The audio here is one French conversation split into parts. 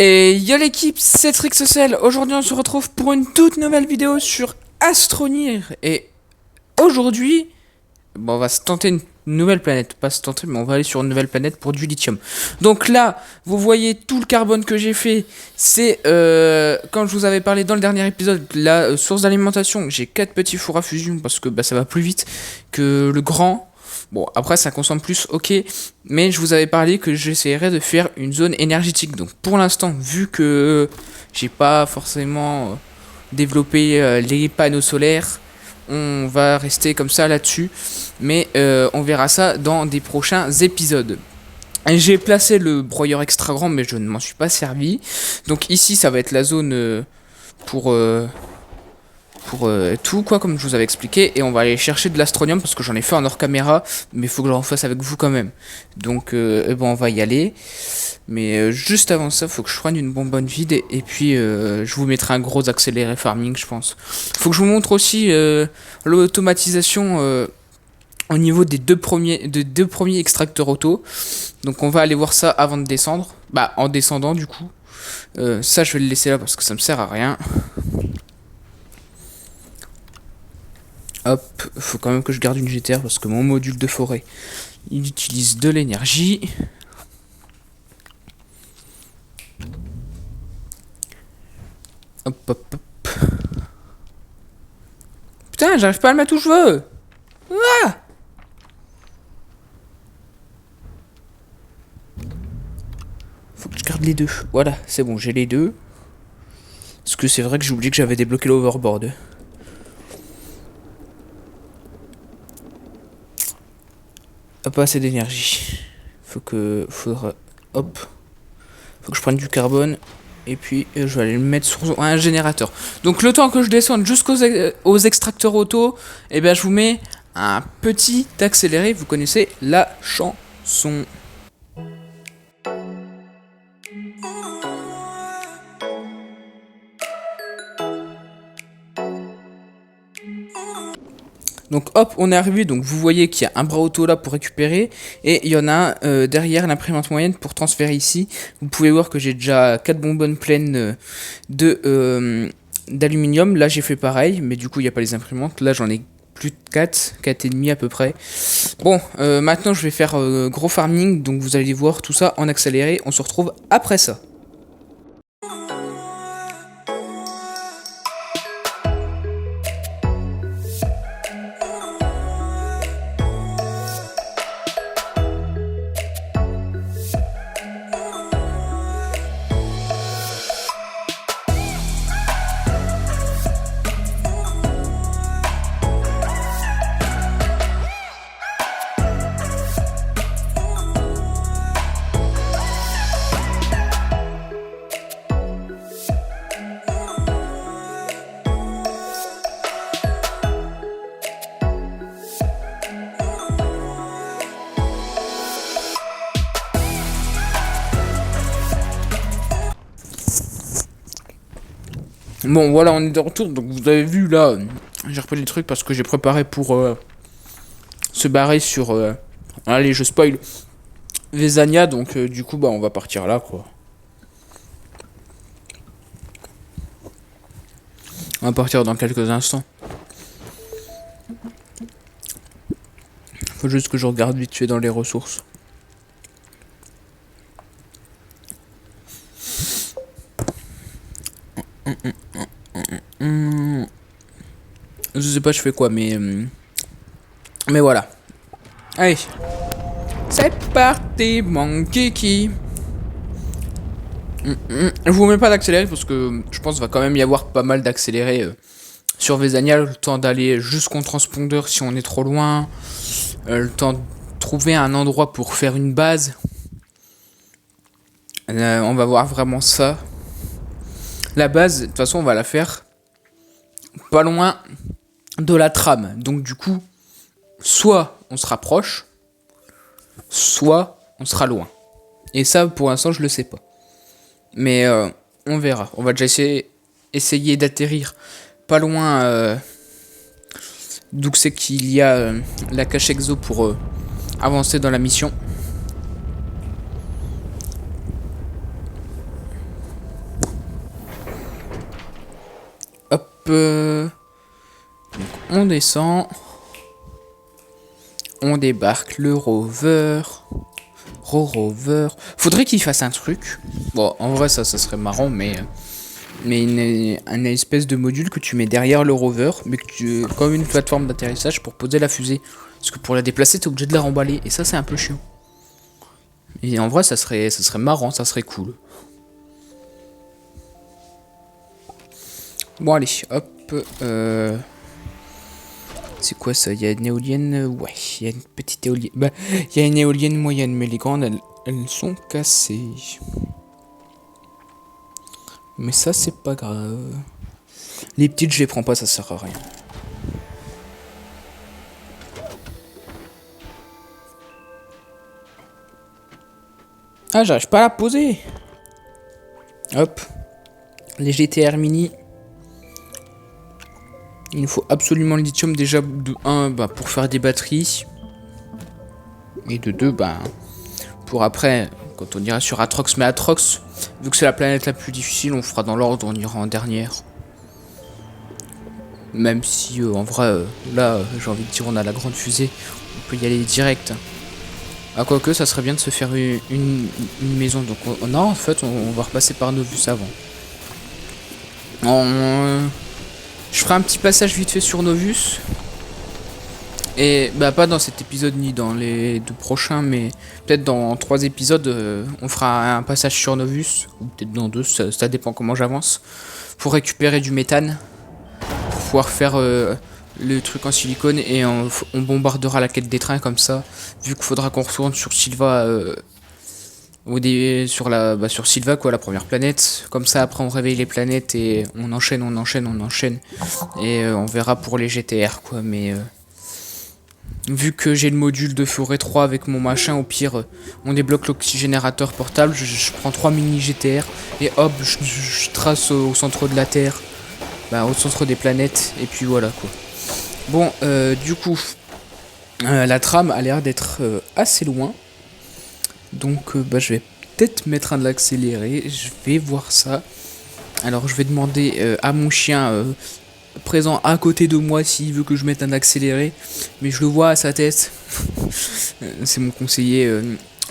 Et yo l'équipe, c'est Trixocel. Aujourd'hui on se retrouve pour une toute nouvelle vidéo sur Astronir. Et aujourd'hui, on va se tenter une nouvelle planète. Pas se tenter, mais on va aller sur une nouvelle planète pour du lithium. Donc là, vous voyez tout le carbone que j'ai fait. C'est, comme je vous avais parlé dans le dernier épisode, la source d'alimentation. J'ai 4 petits fours à fusion parce que ça va plus vite que le grand. Bon, après ça consomme plus, ok, mais je vous avais parlé que j'essaierais de faire une zone énergétique. Donc pour l'instant, vu que j'ai pas forcément développé les panneaux solaires, on va rester comme ça là-dessus. Mais on verra ça dans des prochains épisodes. J'ai placé le broyeur extra grand, mais je ne m'en suis pas servi. Donc ici, ça va être la zone pour tout quoi, comme je vous avais expliqué, et on va aller chercher de l'astronium parce que j'en ai fait en hors caméra, mais il faut que je le refasse avec vous quand même. Donc on va y aller, mais juste avant ça, faut que je prenne une bonbonne vide et puis je vous mettrai un gros accéléré farming, je pense. Faut que je vous montre aussi l'automatisation au niveau des deux premiers extracteurs auto. Donc on va aller voir ça avant de descendre, en descendant du coup. Ça je vais le laisser là parce que ça me sert à rien. Hop, faut quand même que je garde une GTR parce que mon module de forêt, il utilise de l'énergie. Hop, hop, hop. Putain, j'arrive pas à le mettre où je veux. Ah, faut que je garde les deux. Voilà, c'est bon, j'ai les deux. Parce que c'est vrai que j'ai oublié que j'avais débloqué l'overboard. Pas assez d'énergie. Hop. Faut que je prenne du carbone. Et puis je vais aller le mettre sur un générateur. Donc le temps que je descende jusqu'aux extracteurs auto, je vous mets un petit accéléré. Vous connaissez la chanson. Donc hop, on est arrivé, donc vous voyez qu'il y a un bras auto là pour récupérer, et il y en a un derrière l'imprimante moyenne pour transférer ici. Vous pouvez voir que j'ai déjà 4 bonbonnes pleines d'aluminium. Là j'ai fait pareil, mais du coup il n'y a pas les imprimantes. Là j'en ai plus de 4 et demi à peu près. Bon, maintenant je vais faire gros farming, donc vous allez voir tout ça en accéléré. On se retrouve après ça. Bon voilà, on est de retour, donc vous avez vu là, j'ai repris les trucs parce que j'ai préparé pour se barrer sur... allez, je spoil Vezania, donc du coup on va partir là quoi. On va partir dans quelques instants. Faut juste que je regarde vite fait dans les ressources. Je sais pas je fais quoi, mais voilà. Allez, c'est parti mon kiki. Je vous mets pas d'accéléré parce que je pense qu'il va quand même y avoir pas mal d'accéléré sur Vezania. Le temps d'aller jusqu'au transpondeur si on est trop loin. Le temps de trouver un endroit pour faire une base. On va voir vraiment ça. La base, de toute façon, on va la faire pas loin de la trame. Donc du coup, soit on se rapproche, soit on sera loin. Et ça, pour l'instant, je le sais pas. Mais on verra. On va déjà essayer d'atterrir pas loin d'où c'est qu'il y a la cache exo pour avancer dans la mission. Donc, on descend. On débarque le rover. Rover. Faudrait qu'il fasse un truc. Bon, en vrai, ça serait marrant, mais une espèce de module que tu mets derrière le rover, mais que comme une plateforme d'atterrissage pour poser la fusée. Parce que pour la déplacer, t'es obligé de la remballer. Et ça, c'est un peu chiant. Et en vrai, ça serait marrant, ça serait cool. Bon, allez, hop. C'est quoi ça? Il y a une éolienne. Ouais, il y a une petite éolienne. Bah, il y a une éolienne moyenne, mais les grandes, elles sont cassées. Mais ça, c'est pas grave. Les petites, je les prends pas, ça sert à rien. Ah, j'arrive pas à la poser. Hop. Les GTR mini. Il nous faut absolument le lithium déjà de 1 bah, pour faire des batteries. Et de 2 bah, pour après, quand on ira sur Atrox. Mais Atrox, vu que c'est la planète la plus difficile, on fera dans l'ordre, on ira en dernière. Même si en vrai, là, j'ai envie de dire, on a la grande fusée. On peut y aller direct. Ah, quoique, ça serait bien de se faire une maison. Donc, non, en fait, on va repasser par Novus avant. Je ferai un petit passage vite fait sur Novus. Et bah pas dans cet épisode ni dans les 2 prochains, mais peut-être dans 3 épisodes, on fera un passage sur Novus. Ou peut-être dans 2, ça dépend comment j'avance. Pour récupérer du méthane. Pour pouvoir faire le truc en silicone. Et on bombardera la quête des trains comme ça. Vu qu'il faudra qu'on retourne sur Silva. Sur Silva, quoi, la première planète. Comme ça, après, on réveille les planètes et on enchaîne. Et on verra pour les GTR, quoi. Mais vu que j'ai le module de forêt 3 avec mon machin, au pire, on débloque l'oxygénateur portable. Je prends 3 mini GTR et hop, je trace au centre de la Terre. Bah, au centre des planètes. Et puis voilà, quoi. Bon, du coup, la trame a l'air d'être assez loin. Donc bah, je vais peut-être mettre un accéléré. Je vais voir ça. Alors je vais demander à mon chien présent à côté de moi s'il veut que je mette un accéléré. Mais je le vois à sa tête. C'est mon conseiller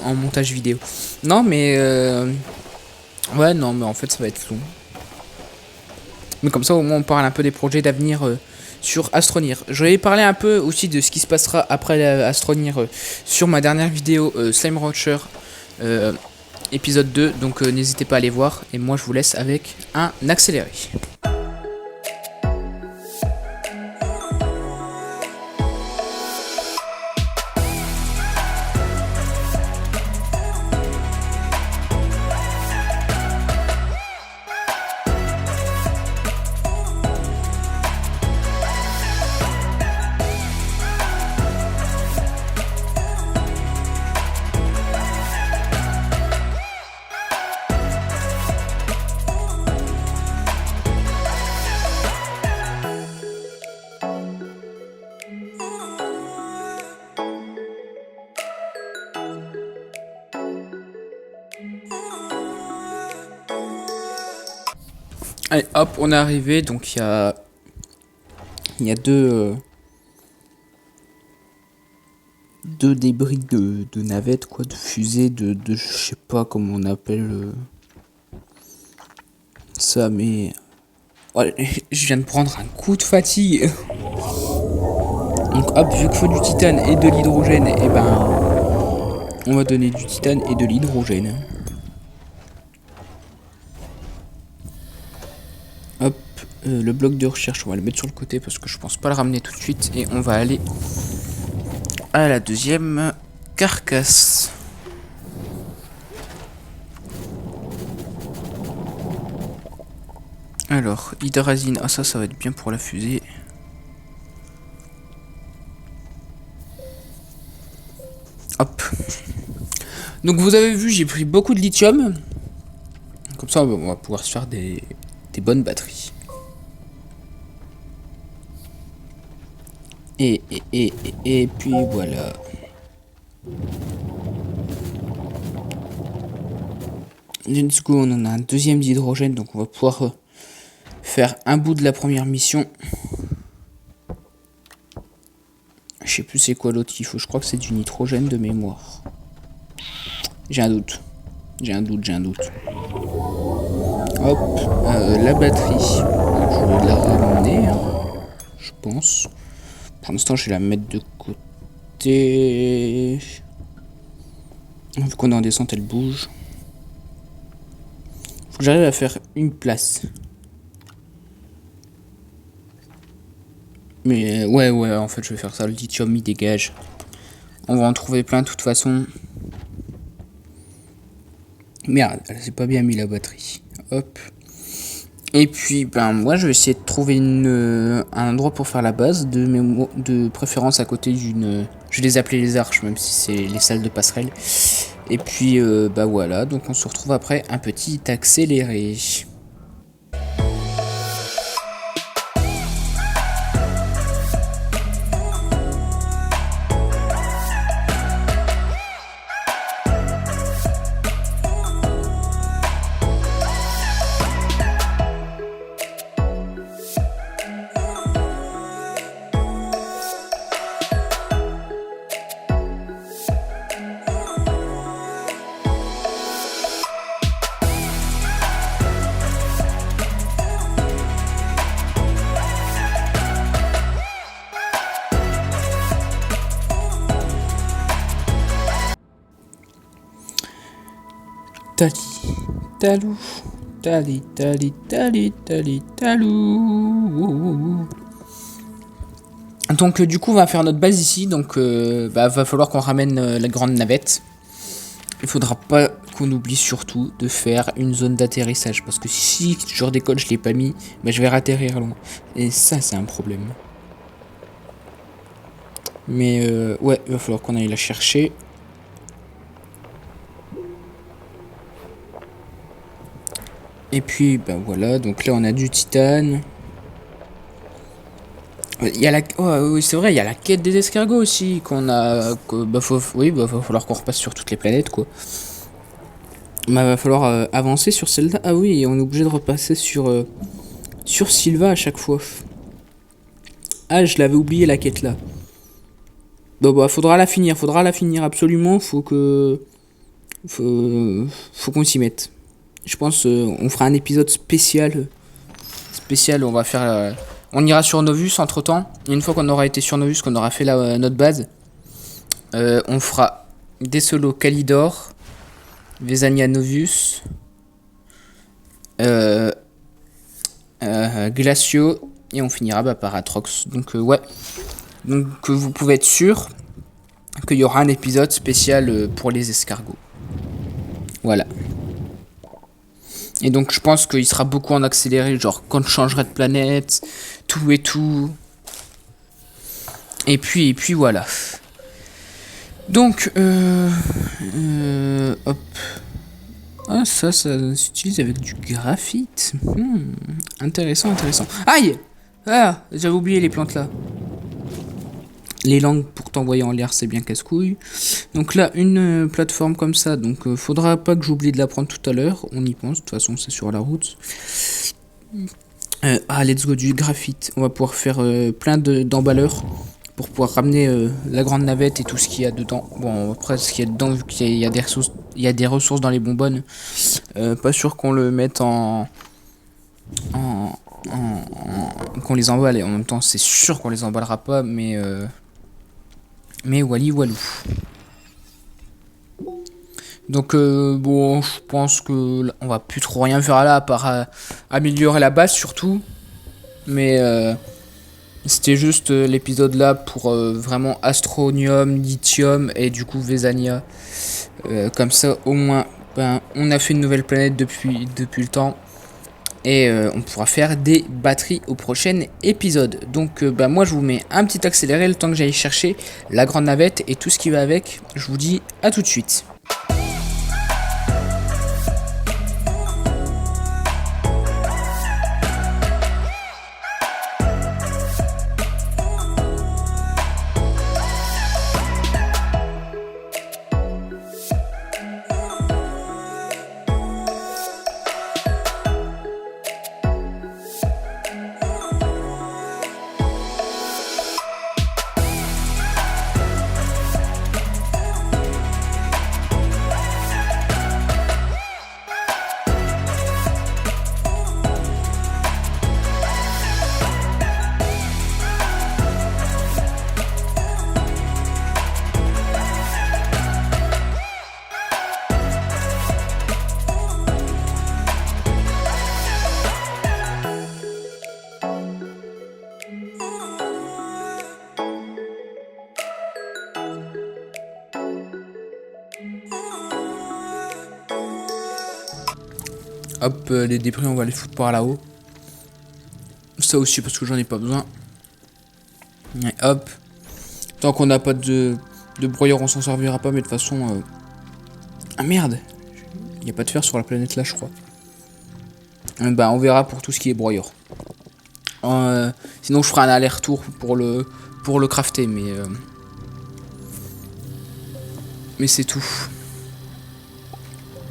en montage vidéo. Non mais ouais, non mais en fait ça va être long. Mais comme ça au moins on parle un peu des projets d'avenir sur Astronir. Je vais parler un peu aussi de ce qui se passera après Astronir sur ma dernière vidéo Slime Rancher épisode 2. Donc n'hésitez pas à aller voir. Et moi je vous laisse avec un accéléré. Allez, hop, on est arrivé. Donc il y a deux débris de navettes, quoi, de fusées, de je sais pas comment on appelle ça, mais ouais, je viens de prendre un coup de fatigue. Donc hop, vu qu'il faut du titane et de l'hydrogène, et ben on va donner du titane et de l'hydrogène. Hop, le bloc de recherche, on va le mettre sur le côté parce que je pense pas le ramener tout de suite. Et on va aller à la deuxième carcasse. Alors, hydrazine, ah ça va être bien pour la fusée. Hop. Donc vous avez vu, j'ai pris beaucoup de lithium. Comme ça, on va pouvoir se faire des bonnes batteries. Et puis voilà. Let's go, on en a un deuxième d'hydrogène, donc on va pouvoir faire un bout de la première mission. Je sais plus c'est quoi l'autre qu'il faut. Je crois que c'est du nitrogène de mémoire. J'ai un doute. Hop, la batterie. Je vais la ramener, hein, je pense. Pour l'instant, je vais la mettre de côté. Vu qu'on est en descente, elle bouge. Faut que j'arrive à faire une place. Mais ouais, en fait, je vais faire ça. Le lithium, il dégage. On va en trouver plein de toute façon. Merde, elle s'est pas bien mis la batterie. Hop. Et puis, ben, moi, je vais essayer de trouver un endroit pour faire la base, de préférence à côté d'une... Je vais les appeler les arches, même si c'est les salles de passerelle. Et puis, bah voilà, donc on se retrouve après un petit accéléré. Talou. Donc du coup on va faire notre base ici. Donc va falloir qu'on ramène la grande navette. Il faudra pas qu'on oublie surtout de faire une zone d'atterrissage. Parce que si je redécolle, je l'ai pas mis, bah, je vais ratterrir loin. Et ça c'est un problème. Mais ouais, il va falloir qu'on aille la chercher. Et puis, ben voilà, donc là on a du titane. Il y a oui, c'est vrai, il y a la quête des escargots aussi qu'on a. Va falloir qu'on repasse sur toutes les planètes quoi. Bah, va falloir avancer sur celle-là. Ah oui, on est obligé de repasser sur Sylva à chaque fois. Ah, je l'avais oublié la quête là. Bon, bah, faudra la finir absolument. Faut qu'on s'y mette. Je pense on fera un épisode spécial. On va faire. On ira sur Novus entre temps. Une fois qu'on aura été sur Novus, qu'on aura fait notre base, on fera des solos Calidor, Vezania Novus, Glacio, et on finira par Atrox. Donc ouais. Donc vous pouvez être sûr qu'il y aura un épisode spécial pour les escargots. Voilà. Et donc je pense qu'il sera beaucoup en accéléré, genre quand je changerai de planète, tout et tout. Et puis voilà. Donc, hop. Ah, ça s'utilise avec du graphite. Intéressant. Aïe! Ah, j'avais oublié les plantes là. Les langues pour t'envoyer en l'air, c'est bien casse-couille. Donc là, une plateforme comme ça. Donc faudra pas que j'oublie de la prendre tout à l'heure. On y pense, de toute façon c'est sur la route. Let's go, du graphite. On va pouvoir faire plein d'emballeurs pour pouvoir ramener la grande navette et tout ce qu'il y a dedans. Bon, après ce qu'il y a dedans, vu qu'il y a des ressources, il y a des ressources dans les bonbonnes. Pas sûr qu'on le mette qu'on les emballe. Et en même temps, c'est sûr qu'on les emballera pas, mais wally walou. Donc bon, je pense que là, on va plus trop rien faire là à part améliorer la base surtout. Mais c'était juste l'épisode là pour vraiment Astronium, Lithium et du coup Vezania. Comme ça au moins on a fait une nouvelle planète depuis le temps. Et on pourra faire des batteries au prochain épisode. Donc moi je vous mets un petit accéléré le temps que j'aille chercher la grande navette et tout ce qui va avec. Je vous dis à tout de suite. Hop, les débris, on va les foutre par là-haut. Ça aussi, parce que j'en ai pas besoin. Et hop. Tant qu'on n'a pas de broyeur, on s'en servira pas, mais de toute façon... Ah merde! Il n'y a pas de fer sur la planète là, je crois. Bah, on verra pour tout ce qui est broyeur. Sinon, je ferai un aller-retour pour le crafter, mais c'est tout.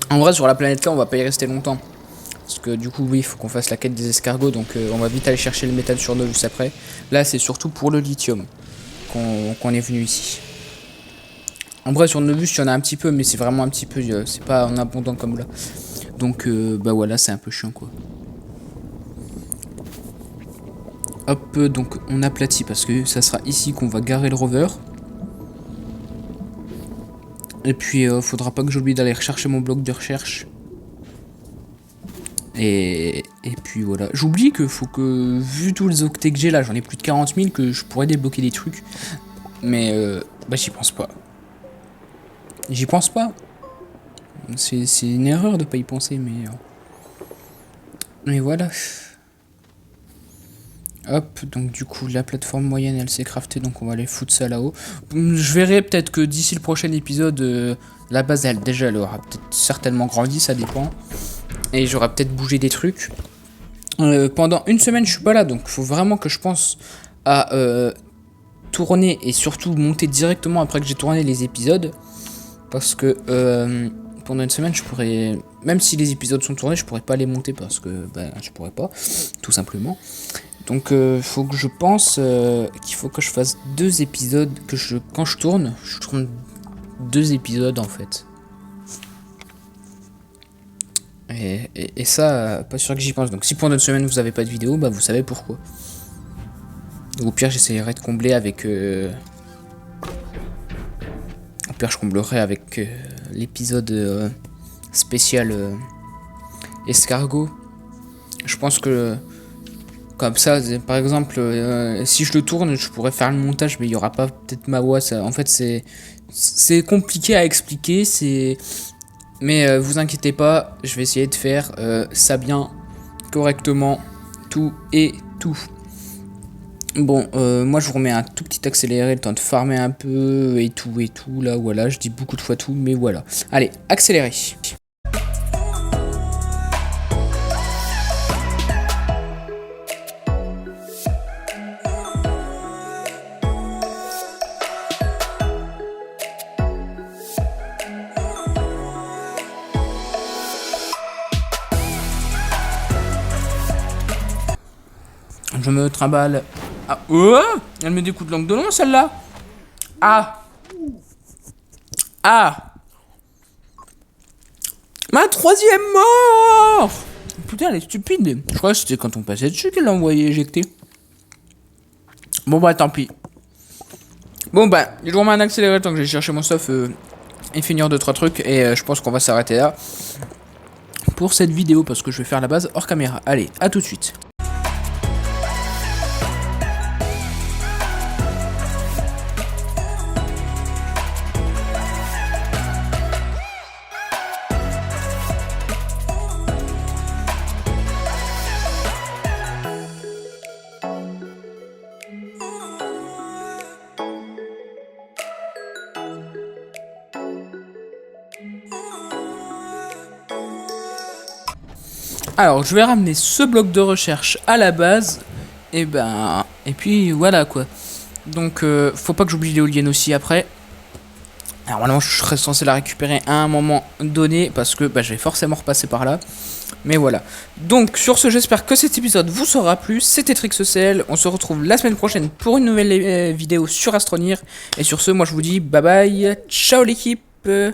En vrai, sur la planète là, on va pas y rester longtemps. Parce que du coup, oui, il faut qu'on fasse la quête des escargots. Donc, on va vite aller chercher le métal sur Novus après. Là, c'est surtout pour le lithium qu'on est venu ici. En vrai, sur Novus, il y en a un petit peu, mais c'est vraiment un petit peu. C'est pas en abondant comme là. Donc, bah voilà, c'est un peu chiant, quoi. Hop, donc on aplatit parce que ça sera ici qu'on va garer le rover. Et puis, faudra pas que j'oublie d'aller rechercher mon bloc de recherche. Et puis voilà. J'oublie que faut que, vu tous les octets que j'ai là, j'en ai plus de 40 000, que je pourrais débloquer des trucs. Mais, bah j'y pense pas. J'y pense pas. C'est une erreur de pas y penser, mais voilà. Hop, donc du coup la plateforme moyenne elle s'est craftée, donc on va aller foutre ça là-haut. Je verrai peut-être que d'ici le prochain épisode, la base elle aura peut-être certainement grandi, ça dépend. Et j'aurai peut-être bougé des trucs. Pendant une semaine je suis pas là, donc il faut vraiment que je pense à tourner et surtout monter directement après que j'ai tourné les épisodes. Parce que pendant une semaine je pourrais, même si les épisodes sont tournés, je pourrais pas les monter parce que bah, je pourrais pas, tout simplement. Donc faut que je pense qu'il faut que je fasse 2 épisodes, quand je tourne 2 épisodes en fait. Et ça, pas sûr que j'y pense. Donc si pendant une semaine vous avez pas de vidéo, bah vous savez pourquoi. Au pire j'essaierai de combler avec... Au pire je comblerai avec l'épisode spécial escargot. Je pense que... Comme ça, par exemple, si je le tourne, je pourrais faire le montage, mais il n'y aura pas peut-être ma voix. Ça, en fait, c'est compliqué à expliquer. Mais vous inquiétez pas, je vais essayer de faire ça bien, correctement, tout et tout. Bon, moi je vous remets un tout petit accéléré, le temps de farmer un peu et tout, là, voilà. Je dis beaucoup de fois tout, mais voilà. Allez, accéléré. Je me trimballe. Ah, oh, elle met des coups de langue de long, celle-là. Ah. Ah. Ma 3e mort. Putain, elle est stupide. Je crois que c'était quand on passait dessus qu'elle l'a envoyé éjecter. Bon, bah, tant pis. Bon, bah, je vous remets un accéléré tant que j'ai cherché mon stuff et finir 2-3 trucs. Et je pense qu'on va s'arrêter là pour cette vidéo parce que je vais faire la base hors caméra. Allez, à tout de suite. Alors, je vais ramener ce bloc de recherche à la base. Et puis voilà quoi. Donc, faut pas que j'oublie l'éolienne aussi après. Alors, normalement, je serais censé la récupérer à un moment donné. Parce que je vais forcément repasser par là. Mais voilà. Donc, sur ce, j'espère que cet épisode vous sera plu. C'était TrixECL. On se retrouve la semaine prochaine pour une nouvelle vidéo sur Astronir. Et sur ce, moi je vous dis bye bye. Ciao l'équipe. Damn.